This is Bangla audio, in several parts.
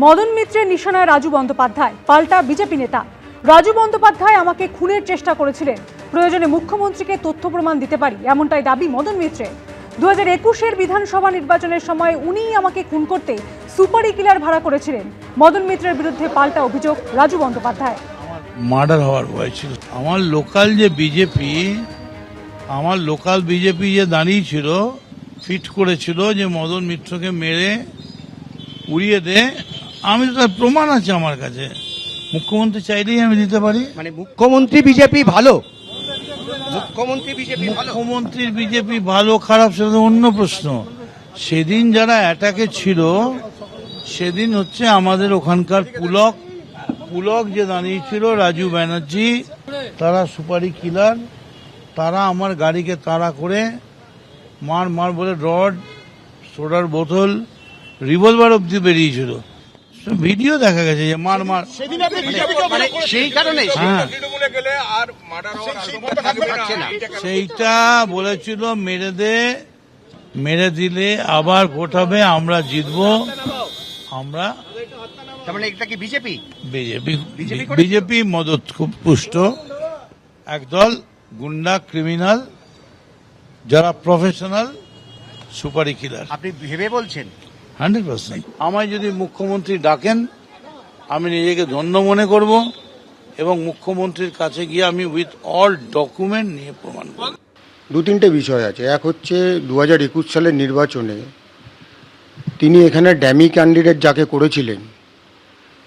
মদন মিত্রের নিশানায় রাজু বন্দ্যোপাধ্যায়, পাল্টা বিজেপি নেতা। রাজু বন্দ্যোপাধ্যায় আমাকে খুনের চেষ্টা করেছিলেন, প্রয়োজনে মুখ্যমন্ত্রীকে তথ্য প্রমাণ দিতে পারি, এমনটাই দাবি মদন মিত্রের। 2021-এর বিধানসভা নির্বাচনের সময় উনিই আমাকে খুন করতে সুপারি কিলার ভাড়া করেছিলেন। মদন মিত্রের বিরুদ্ধে পাল্টা অভিযোগ রাজু বন্দ্যোপাধ্যায়। মার্ডার হওয়ার ভয় ছিল। আমার লোকাল বিজেপি যে দাঁড়িয়েছিল, ফিট করেছিল যে মদন মিত্রকে মেরে উড়িয়ে দে। আমি তো তার প্রমাণ আছে আমার কাছে, মুখ্যমন্ত্রী চাইলেই আমি দিতে পারি। মানে মুখ্যমন্ত্রী বিজেপি ভালো, মুখ্যমন্ত্রীর বিজেপি ভালো খারাপ সেটা তো অন্য প্রশ্ন। সেদিন যারা অ্যাটাকে ছিল, সেদিন হচ্ছে আমাদের ওখানকার পুলক যে দাঁড়িয়েছিল, রাজু ব্যানার্জি, তারা সুপারি কিলার। তারা আমার গাড়িকে তাড়া করে মার বলে রড, সোডার বোতল, রিভলভার অব্দি বেরিয়েছিল। ভিডিও দেখা গেছে যে মার সেই কারণে সেইটা বলেছিল মেরে দিলে আবার ভোট হবে, আমরা জিতবো। আমরা মানে এটা কি বিজেপি মদত খুব পুষ্ট একদল গুন্ডা ক্রিমিনাল, যারা প্রফেশনাল সুপারি কিলার। আপনি ভেবে বলছেন? 100%। আমায় যদি মুখ্যমন্ত্রী ডাকেন, আমি নিজেকে ধন্য মনে করব এবং মুখ্যমন্ত্রীর কাছে গিয়ে আমি উইথ অল ডকুমেন্ট নিয়ে প্রমাণ করব। দু তিনটে বিষয় আছে। এক হচ্ছে 2021 সালের নির্বাচনে তিনি এখানে ড্যামি ক্যান্ডিডেট যাকে করেছিলেন,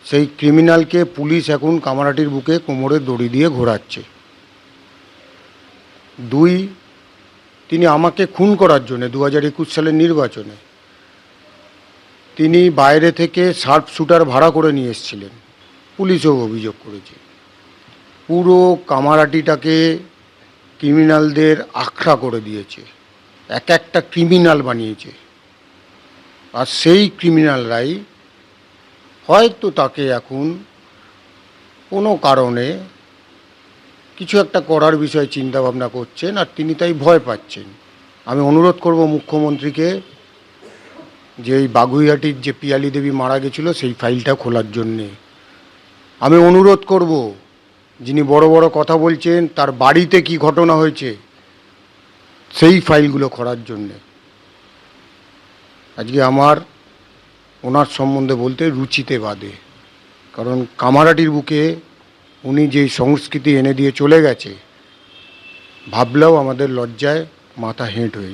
সেই ক্রিমিনালকে পুলিশ এখন কামারাটির বুকে কোমরে দড়ি দিয়ে ঘোরাচ্ছে। 2, তিনি আমাকে খুন করার জন্য 2021 সালের নির্বাচনে তিনি বাইরে থেকে শার্প শুটার ভাড়া করে নিয়ে এসেছিলেন, পুলিশও অভিযোগ করেছে। পুরো কামারাটিটাকে ক্রিমিনালদের আখড়া করে দিয়েছে, এক একটা ক্রিমিনাল বানিয়েছে। আর সেই ক্রিমিনালরাই হয়তো তাকে এখন কোনো কারণে কিছু একটা করার বিষয়ে চিন্তা ভাবনা করছেন, আর তিনি তাই ভয় পাচ্ছেন। আমি অনুরোধ করব মুখ্যমন্ত্রীকে যে এই বাগুইহাটির যে পিয়ালি দেবী মারা গেছিল সেই ফাইলটা খোলার জন্যে। আমি অনুরোধ করব যিনি বড় বড় কথা বলছেন, তার বাড়িতে কি ঘটনা হয়েছে সেই ফাইলগুলো খোলার জন্যে। আজকে আমার ওনার সম্বন্ধে বলতে রুচিতে বাদে, কারণ কামারাটির বুকে উনি যেই সংস্কৃতি এনে দিয়ে চলে গেছে, ভাবলেও আমাদের লজ্জায় মাথা হেঁট হয়ে